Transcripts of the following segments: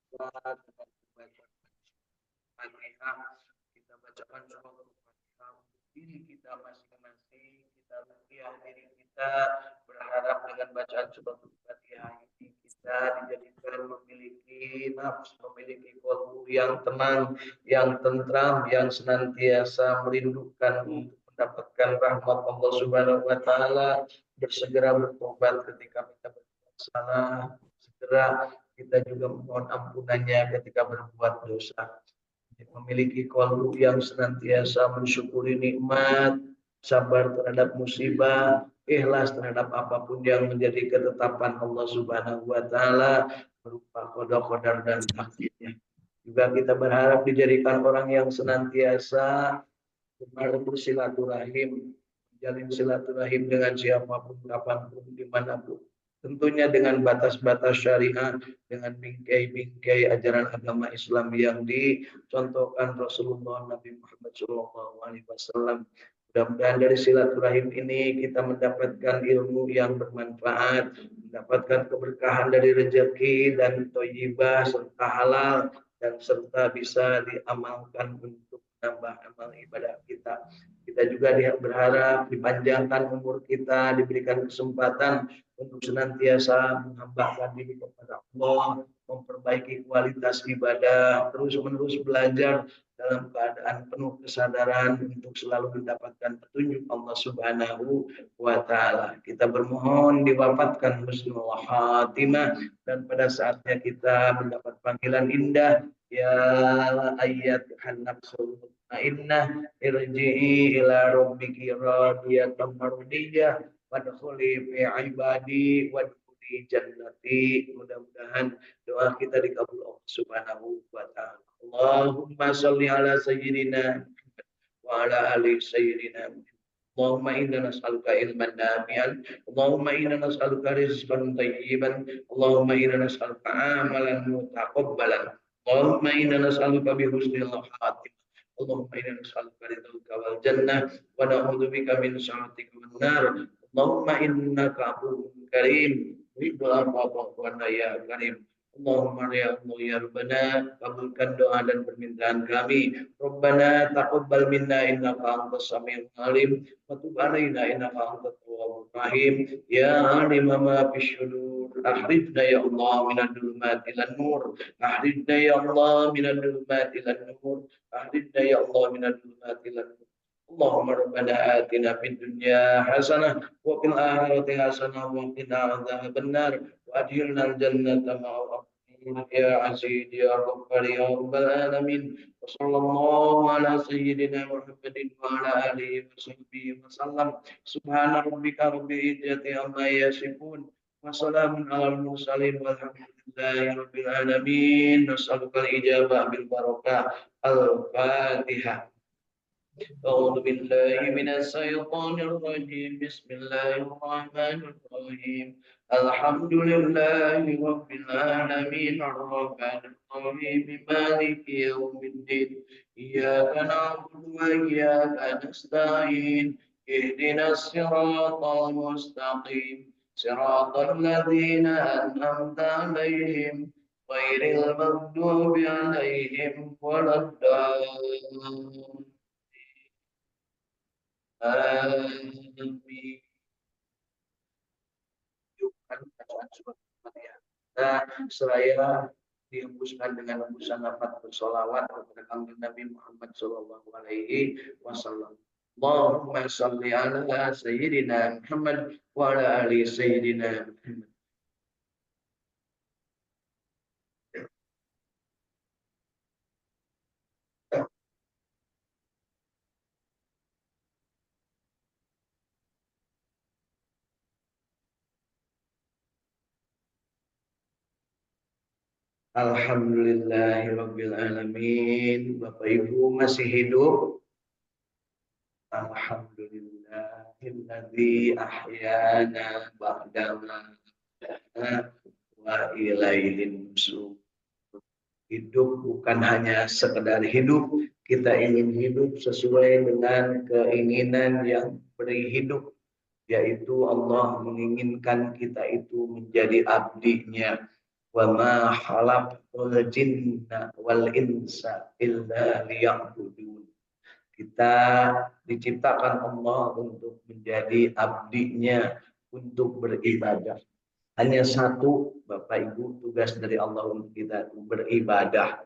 Fatihah, kita bacakan surah Al-Fatihah untuk diri kita masing-masing, kita ruqyah diri kita, berharap dengan bacaan surah Al-Fatihah ini kita dijadikan memiliki nafs, memiliki qalbu yang tenang, yang tentram, yang senantiasa merindukan untuk mendapatkan rahmat Allah Subhanahu wa taala, bersegera bertobat ketika kita berbuat salah, segera kita juga mohon ampunannya ketika berbuat dosa, memiliki qalbu yang senantiasa mensyukuri nikmat, sabar terhadap musibah, ikhlas terhadap apapun yang menjadi ketetapan Allah Subhanahu wa taala berupa qada qadar dan takdirnya. Juga kita berharap dijadikan orang yang senantiasa bersilaturahim, menjalin silaturahim dengan siapapun, kapanpun, dimanapun. Tentunya dengan batas-batas syariah, dengan bingkai-bingkai ajaran agama Islam yang dicontohkan Rasulullah Nabi Muhammad SAW. Mudah-mudahan dari silaturahim ini kita mendapatkan ilmu yang bermanfaat, mendapatkan keberkahan dari rezeki dan thayyibah serta halal, dan serta bisa diamalkan untuk menambah amal ibadah kita. Kita juga berharap dipanjangkan umur kita, diberikan kesempatan untuk senantiasa menghambakan diri kepada Allah, memperbaiki kualitas ibadah, terus-menerus belajar dalam keadaan penuh kesadaran untuk selalu mendapatkan petunjuk Allah Subhanahu wa taala. Kita bermohon diwafatkan husnul khatimah, dan pada saatnya kita mendapat panggilan indah, ya ayyatuhan nafsul mutmainnah irji'i ila rabbiki radiyatan mardiyah wadkhuli fi ibadi wadkhuli jannati. Mudah-mudahan doa kita dikabul Allah Subhanahu wa taala. Allahumma shalli ala sayyidina wa ala ali sayyidina Allahumma inna nas'aluka ilman nafi'an, Allahumma inna nas'aluka rizqan tayyiban, Allahumma inna nas'aluka amalan mutaqabbalan, Allahumma inna nas'aluka bi husnil khatimah, Allahumma inna nas'aluka ridhaka wal jannah wa na'udzubika min sakhatika wan nar. Allahumma innaka afuwwun karim, tuhibbul afwa fa'fu anna ya karim. Allahumma ya Allah ya Rabbana, kabulkan doa dan permintaan kami. Rabbana taqabbal minna innaka antas samiul alim wa tub alaina innaka antat tawwabur rahim. Ya alima ma fis sudur, akhrijna ya Allah minad dhulumati ilan nur, akhrijna ya Allah minad dhulumati ilan nur, akhrijna ya Allah minad dhulumati ilan nur. Allahumma rabbana atina fid dunya hasanah wa fil akhirati hasanah wa qina adzabannar wa adkhilna al jannata ma'a ya aziz ya ghaffar ya rabbal alamin. Wa sallallahu ala sayyidina Muhammadin wa ala alihi wa sahbihi wa sallam. Subhana rabbika rabbil izzati amma yasifun wa salamun alal mursalin walhamdulillahi rabbil alamin. Nas'aluka al-ijabah bil barakah. Al-Fatihah. أعوذ بالله من الشيطان الرجيم. بسم الله الرحمن الرحيم. الحمد لله رب العالمين الرحمن الرحيم مالك يوم الدين إياك نعبد وإياك نستعين اهدنا الصراط المستقيم صراط الذين أنعمت عليهم غير المغضوب عليهم ولا الضالين. Nah, seraya dihembuskan dengan hembusan nafas bersolawat kepada kanjeng Nabi Muhammad Sallallahu Alaihi Wasallam. Allahumma salli ala Sayyidina Muhammad wa ala ali Sayyidina Muhammad. Alhamdulillahirabbil alamin. Bapak Ibu masih hidup? Alhamdulillahilladzi ahyana ba'dama wa ilaihin nusur. Hidup bukan hanya sekedar hidup, kita ingin hidup sesuai dengan keinginan yang beri hidup, yaitu Allah menginginkan kita itu menjadi abdinya. wa ma khalaqtul jinna wal insa illa liya'budun. Kita diciptakan Allah untuk menjadi abdinya, untuk beribadah. Hanya satu, Bapak Ibu, tugas dari Allah untuk kita itu beribadah.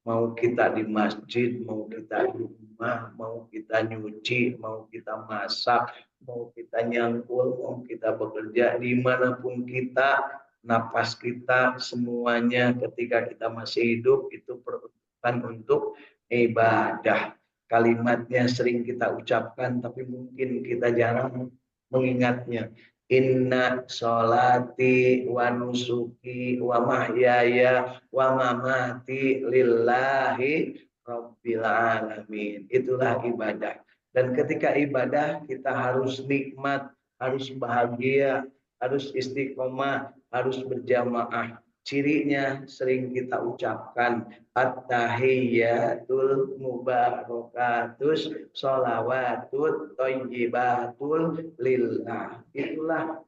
Mau kita di masjid, mau kita di rumah, mau kita nyuci, mau kita masak, mau kita nyangkul, mau kita bekerja, dimanapun kita, napas kita, semuanya ketika kita masih hidup itu peruntukan untuk ibadah. Kalimatnya sering kita ucapkan, tapi mungkin kita jarang mengingatnya. Inna sholati wa nusuki wa mahyaya wa mamati lillahi rabbil alamin. Itulah ibadah. Dan ketika ibadah kita harus nikmat, harus bahagia, harus istiqomah, harus berjamaah. Cirinya sering kita ucapkan at-tahiyyatul mubarakatus sholawatut thayyibatul lillah. Itulah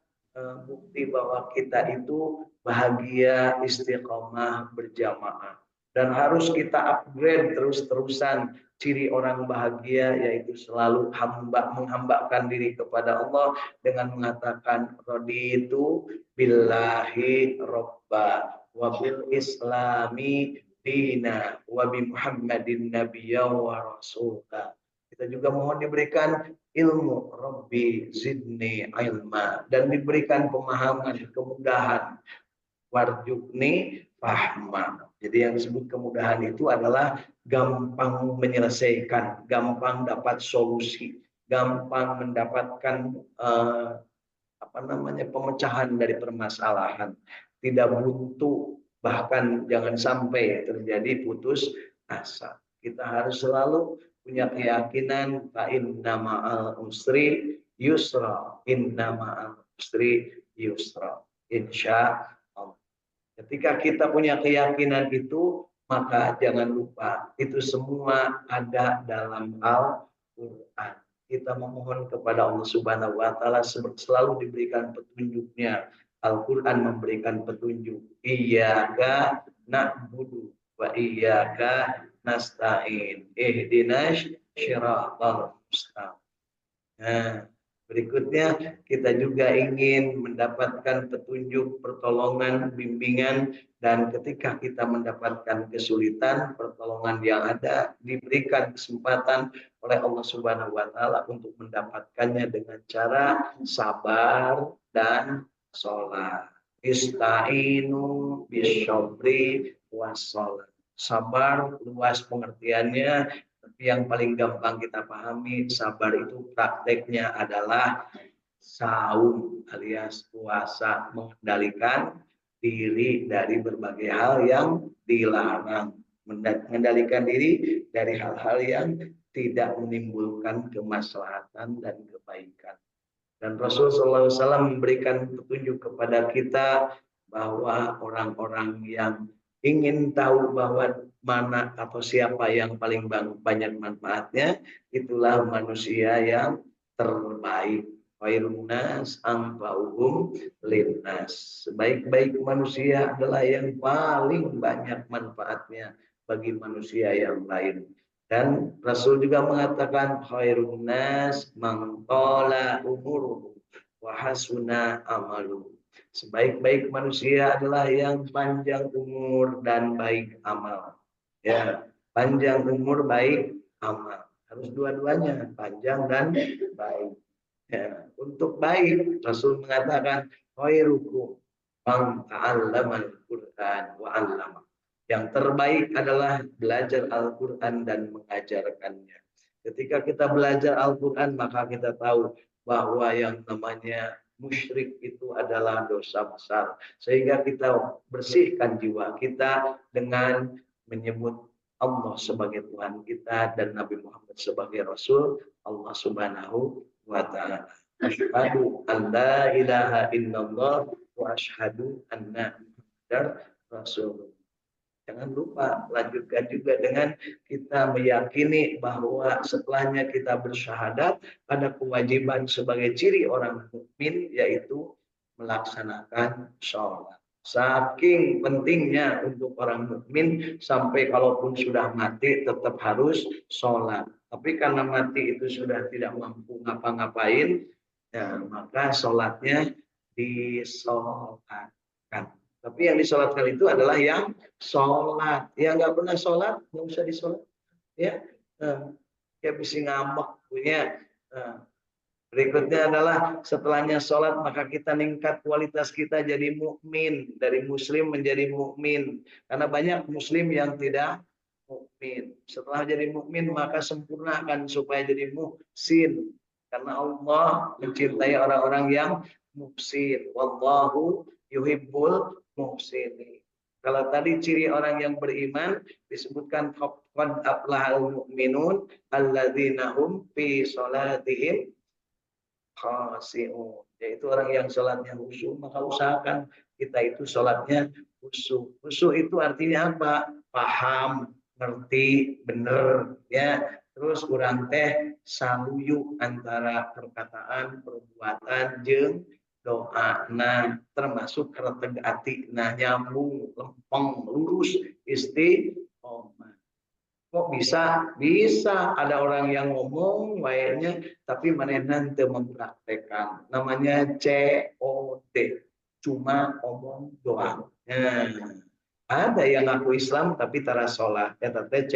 bukti bahwa kita itu bahagia, istiqomah, berjamaah. Dan harus kita upgrade terus-terusan ciri orang bahagia, yaitu selalu menghambakan diri kepada Allah dengan mengatakan raditu billahi robba wa bil islami dina wa bi muhammadin nabiyya wa rasulah. Kita juga mohon diberikan ilmu, Rabbi zidni ilma, dan diberikan pemahaman, kemudahan, warjukni fahma. Jadi yang disebut kemudahan itu adalah gampang menyelesaikan, gampang dapat solusi, gampang mendapatkan pemecahan dari permasalahan, tidak buntu, bahkan jangan sampai terjadi putus asa. Kita harus selalu punya keyakinan fa inna ma'al usri yusra, inna ma'al usri yusra, insya Allah. Ketika kita punya keyakinan itu, maka jangan lupa itu semua ada dalam Al-Quran. Kita memohon kepada Allah Subhanahu wa taala selalu diberikan petunjuknya. Al-Quran memberikan petunjuk. Iyyaka na'budu wa iyyaka nasta'in. Ihdinas shiratal mustaqim. Nah, berikutnya kita juga ingin mendapatkan petunjuk, pertolongan, bimbingan, dan ketika kita mendapatkan kesulitan, pertolongan yang ada diberikan kesempatan oleh Allah Subhanahu wa taala untuk mendapatkannya dengan cara sabar dan sholat. Istainu bisyabri wassalat. Sabar luas pengertiannya, tapi yang paling gampang kita pahami, sabar itu prakteknya adalah saum alias puasa, mengendalikan diri dari berbagai hal yang dilarang, mengendalikan diri dari hal-hal yang tidak menimbulkan kemaslahatan dan kebaikan. Dan Rasulullah SAW memberikan petunjuk kepada kita bahwa orang-orang yang ingin tahu bahwa mana atau siapa yang paling banyak manfaatnya, itulah manusia yang terbaik. Khairun nas anfa'uhum linnas. Sebaik-baik manusia adalah yang paling banyak manfaatnya bagi manusia yang lain. Dan Rasul juga mengatakan khairun nas man qala umuruhu wa hasuna amalu. Sebaik-baik manusia adalah yang panjang umur dan baik amal. Ya, panjang umur baik amal. Harus dua-duanya, panjang dan baik. Ya, untuk baik Rasul mengatakan khairukum man ta'allamal Qur'an wa 'allama. Yang terbaik adalah belajar Al-Quran dan mengajarkannya. Ketika kita belajar Al-Quran, maka kita tahu bahwa yang namanya musyrik itu adalah dosa besar. Sehingga kita bersihkan jiwa kita dengan menyebut Allah sebagai Tuhan kita dan Nabi Muhammad sebagai Rasul Allah Subhanahu wa ta'ala. Asyhadu an la ilaha illallah wa asyhadu anna Muhammadar Rasulullah. Jangan lupa lanjutkan juga dengan kita meyakini bahwa setelahnya kita bersyahadat, ada kewajiban sebagai ciri orang mukmin, yaitu melaksanakan sholat. Saking pentingnya untuk orang mukmin sampai kalaupun sudah mati tetap harus sholat. Tapi karena mati itu sudah tidak mampu ngapa-ngapain, ya, maka sholatnya disolatkan. Tapi yang disolatkan itu adalah yang sholat. Yang nggak pernah sholat, nggak usah disolat. Ya, kayak bisa ngambek punya. Berikutnya adalah setelahnya sholat maka kita meningkat kualitas kita jadi mukmin, dari muslim menjadi mukmin. Karena banyak muslim yang tidak mukmin. Setelah jadi mukmin maka sempurnakan supaya jadi muhsin. Karena Allah mencintai orang-orang yang muhsin. Wallahu yuhibbul muhsinin. Kalau tadi ciri orang yang beriman disebutkan qad aflahal mu'minun alladzina hum fi sholatihim khasi'un, yaitu orang yang sholatnya khusyuk. Maka usahakan kita itu sholatnya khusyuk. Khusyuk itu artinya apa? Paham, ngerti, bener, ya. Terus kurang teh saluyu antara perkataan, perbuatan, jeung doa. Nah, termasuk kereteg ati, nah nyambung, lempeng, lurus, istiqomah. Kok bisa? Bisa. Ada orang yang ngomong wayanya tapi manehna teu mempraktekan. Namanya COD. Cuma omong doang. Nah, ada yang ngaku Islam tapi tara sholat. Eta teh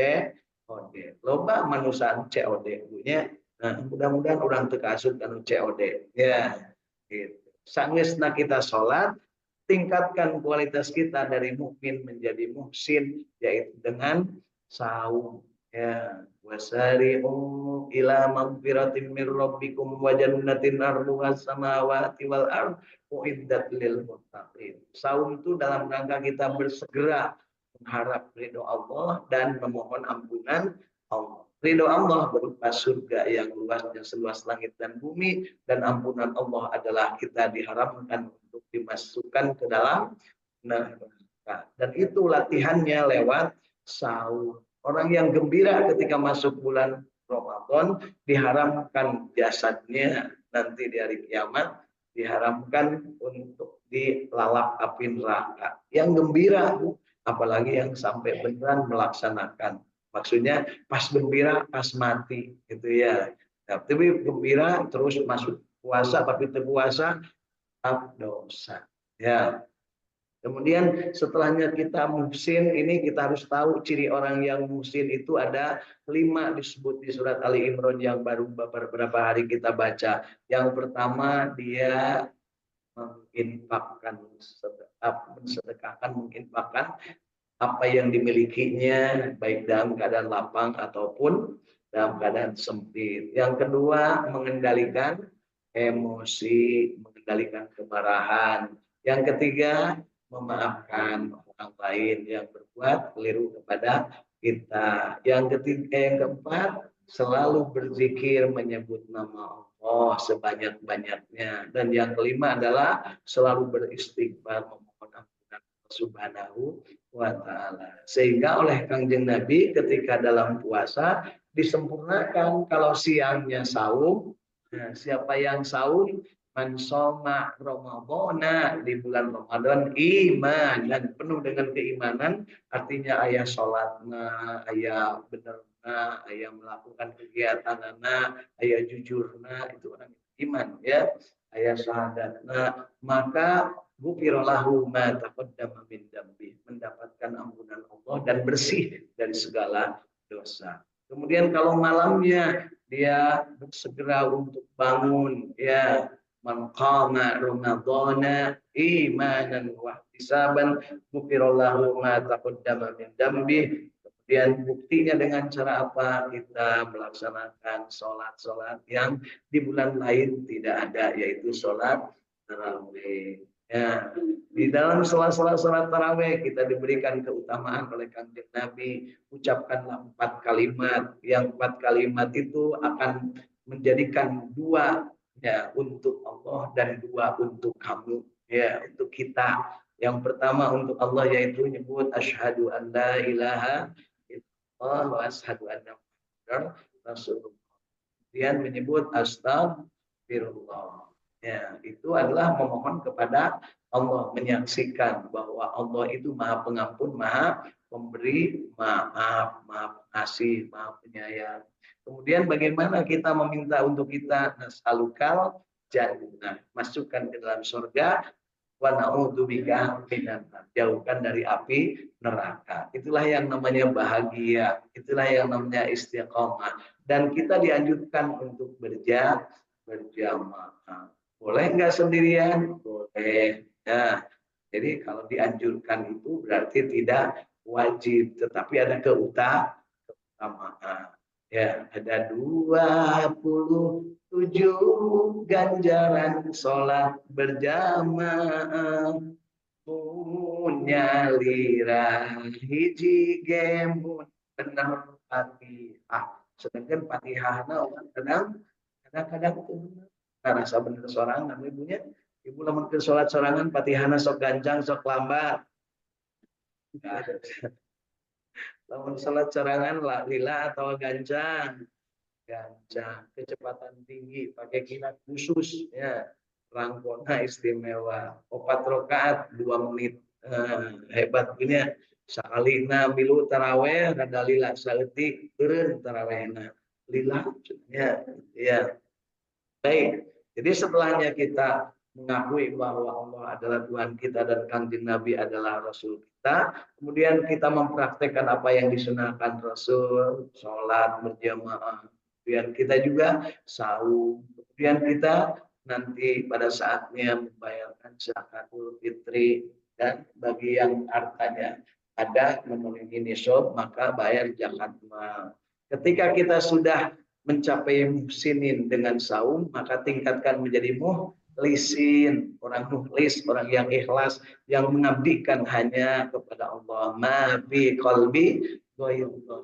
COD. Loba manusia COD punya. Nah, mudah-mudahan orang teu kaasup anu COD. Ya, gitu. Sangeusna kita sholat, tingkatkan kualitas kita dari mukmin menjadi muhsin, yaitu dengan saum, ya. Wasari'u ila magfiratin mir rabbikum wa jannatin arduha samawati wal ard uiddat lil muttaqin. Saum itu dalam rangka kita bersegera mengharap ridho Allah dan memohon ampunan Allah. Ridho Allah berupa surga yang luasnya seluas langit dan bumi, dan ampunan Allah adalah kita diharamkan untuk dimasukkan ke dalam neraka. Dan itu latihannya lewat sahur. Orang yang gembira ketika masuk bulan Ramadan diharamkan jasadnya nanti di hari kiamat diharamkan untuk dilalap api neraka. Yang gembira, apalagi yang sampai beneran melaksanakan. Maksudnya pas gembira, pas mati, gitu ya. Nah, tapi gembira terus masuk puasa, tapi terpuasa dosa. Ya. Kemudian setelahnya kita muhsin, ini kita harus tahu ciri orang yang muhsin itu ada 5 disebut di surat Ali Imran yang baru beberapa hari kita baca. Yang pertama dia menginfakkan, mensedekahkan, menginfakkan apa yang dimilikinya baik dalam keadaan lapang ataupun dalam keadaan sempit. Yang kedua mengendalikan emosi, mengendalikan kemarahan. Yang ketiga memaafkan orang lain yang berbuat keliru kepada kita. Yang ketiga, yang keempat selalu berzikir menyebut nama Allah sebanyak-banyaknya. Dan yang kelima adalah selalu beristighfar memohon ampunan Subhanahu wa ta'ala. Sehingga oleh Kangjeng Nabi ketika dalam puasa disempurnakan. Kalau siangnya saum, nah, siapa yang saum man soma Ramadana di bulan Ramadan iman dan penuh dengan keimanan, artinya ayah sholatna, ayah benerna, ayah melakukan kegiatan ayah jujurna, itu orang iman, ya, ayah syahadatna, maka ghufirallahu ma taqaddama min dambi, mendapatkan ampunan Allah dan bersih dari segala dosa. Kemudian kalau malamnya dia bersegera untuk bangun, ya, man qama ramadhana imanan wa ihtisaban ghufirallahu ma taqaddama min dambi. Kemudian buktinya dengan cara apa? Kita melaksanakan sholat-sholat yang di bulan lain tidak ada, yaitu sholat tarawih. Ya, di dalam sholat tarawih kita diberikan keutamaan oleh Kanjeng Nabi. Ucapkanlah 4 kalimat. Yang 4 kalimat itu akan menjadikan 2 ya untuk Allah dan 2 untuk kamu, ya, untuk kita. Yang pertama untuk Allah yaitu menyebut asyhadu an la ilaha illallah wa asyhadu anna muhammadar rasulullah. Kemudian menyebut astagfirullah. Ya, itu adalah memohon kepada Allah menyaksikan bahwa Allah itu Maha Pengampun, Maha Pemberi maaf, Maha Pengasih, Maha Penyayang. Kemudian bagaimana kita meminta untuk kita nas'alukal jannah, masukkan ke dalam surga, wa na'udzubika minan nar, jauhkan dari api neraka. Itulah yang namanya bahagia, itulah yang namanya istiqomah. Dan kita dianjurkan untuk berjamaah. Boleh nggak sendirian? Boleh. Nah, jadi kalau dianjurkan itu berarti tidak wajib, tetapi ada keutamaan. Ya, ada 27 ganjaran sholat berjamaah, punya lirah hiji gemun benar Fatihah. Sedangkan Fatihah orang kadang-kadang nah, rasa bener sorangan ibunya. Ibu lamun ke sholat sorangan Fatihahna sok gancang sok lambat. Lamun sholat sorangan lila atau gancang. Gancang, kecepatan tinggi, pakai kilat khusus ya. Rangkona istimewa. 4 rakaat 2 menit. Hebat ini ya. Salina milu taraweh rada lila saeutik eureun tarawehna. Lila ya. Baik. Jadi setelahnya kita mengakui bahwa Allah adalah Tuhan kita dan Kanjeng Nabi adalah Rasul kita, kemudian kita mempraktekkan apa yang disunahkan Rasul, sholat berjamaah, kemudian kita juga saum, kemudian kita nanti pada saatnya membayarkan zakatul fitri, dan bagi yang hartanya ada memenuhi nisab maka bayar zakat mal. Ketika kita sudah mencapai muhsinin dengan saum, maka tingkatkan menjadi muhlisin, orang muhlis, orang yang ikhlas, yang mengabdikan hanya kepada Allah. Ma fi qalbi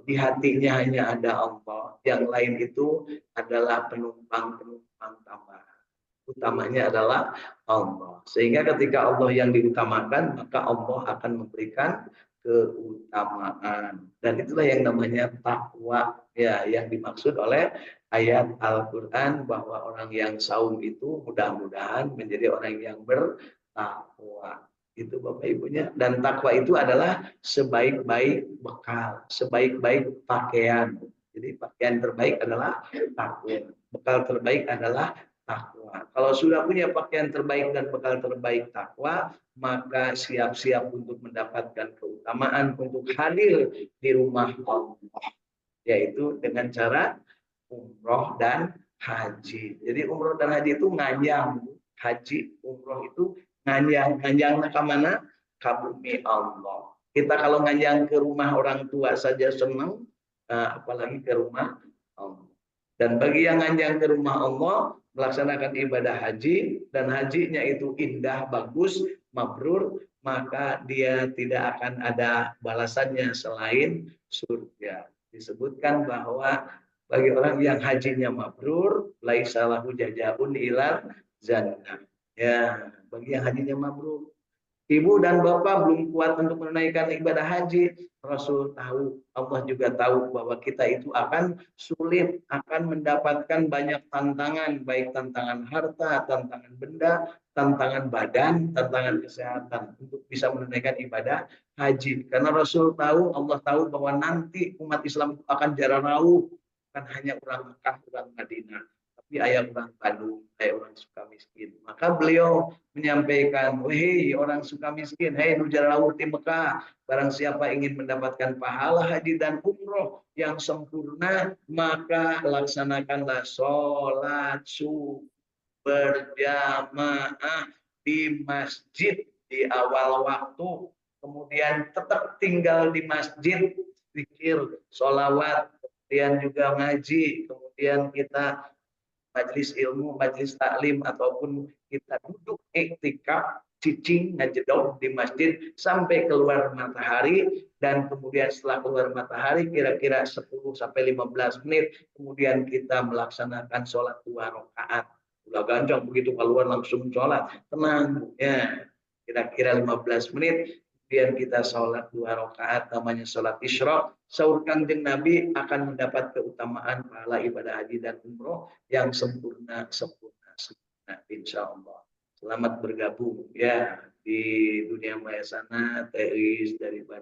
di hatinya hanya ada Allah, yang lain itu adalah penumpang-penumpang tambahan. Utamanya adalah Allah. Sehingga ketika Allah yang diutamakan, maka Allah akan memberikan keutamaan. Dan itulah yang namanya takwa, ya, yang dimaksud oleh ayat Al-Quran bahwa orang yang saum itu mudah-mudahan menjadi orang yang bertakwa. Itu Bapak Ibunya. Dan takwa itu adalah sebaik-baik bekal, sebaik-baik pakaian. Jadi pakaian terbaik adalah takwa. Bekal terbaik adalah takwa. Kalau sudah punya pakaian terbaik dan bekal terbaik takwa, maka siap-siap untuk mendapatkan keutamaan untuk hadir di rumah Allah, yaitu dengan cara umroh dan haji. Jadi umroh dan haji itu nganyang, haji umroh itu nganyang. Nganyang ke mana? Ke bumi Allah. Kita kalau nganyang ke rumah orang tua saja senang, apalagi ke rumah Allah. Dan bagi yang nganyang ke rumah Allah, melaksanakan ibadah haji, dan hajinya itu indah, bagus, mabrur, maka dia tidak akan ada balasannya selain surga. Disebutkan bahwa bagi orang yang hajinya mabrur, laisa lahu jazaa'un ilal jannah. Ya, bagi yang hajinya mabrur. Ibu dan bapak belum kuat untuk menunaikan ibadah haji. Rasul tahu, Allah juga tahu bahwa kita itu akan sulit, akan mendapatkan banyak tantangan, baik tantangan harta, tantangan benda, tantangan badan, tantangan kesehatan untuk bisa menunaikan ibadah haji. Karena Rasul tahu, Allah tahu bahwa nanti umat Islam itu akan jarang rauh, bukan hanya orang Mekah, orang Madinah, tapi ayah orang Bandung, ayah orang Sukamiskin. Maka beliau menyampaikan, hei orang Sukamiskin, hei nujarau di Mekah, barang siapa ingin mendapatkan pahala haji dan umroh yang sempurna, maka laksanakanlah sholat subuh berjamaah di masjid di awal waktu, kemudian tetap tinggal di masjid, zikir, sholawat, kemudian juga ngaji, kemudian kita majelis ilmu, majelis taklim, ataupun kita duduk iktikaf, cicing, ngajedok di masjid sampai keluar matahari, dan kemudian setelah keluar matahari kira-kira 10-15 menit, kemudian kita melaksanakan sholat 2 rakaat. Udah gancang begitu keluar langsung sholat, tenang ya, kira-kira 15 menit, kemudian kita sholat 2 rakaat, namanya sholat isyraq. Sahur Kanjeng Nabi akan mendapat keutamaan pahala ibadah haji dan umroh yang sempurna, insya Allah. Selamat bergabung ya. di dunia maya sana, Teris dari Bandung.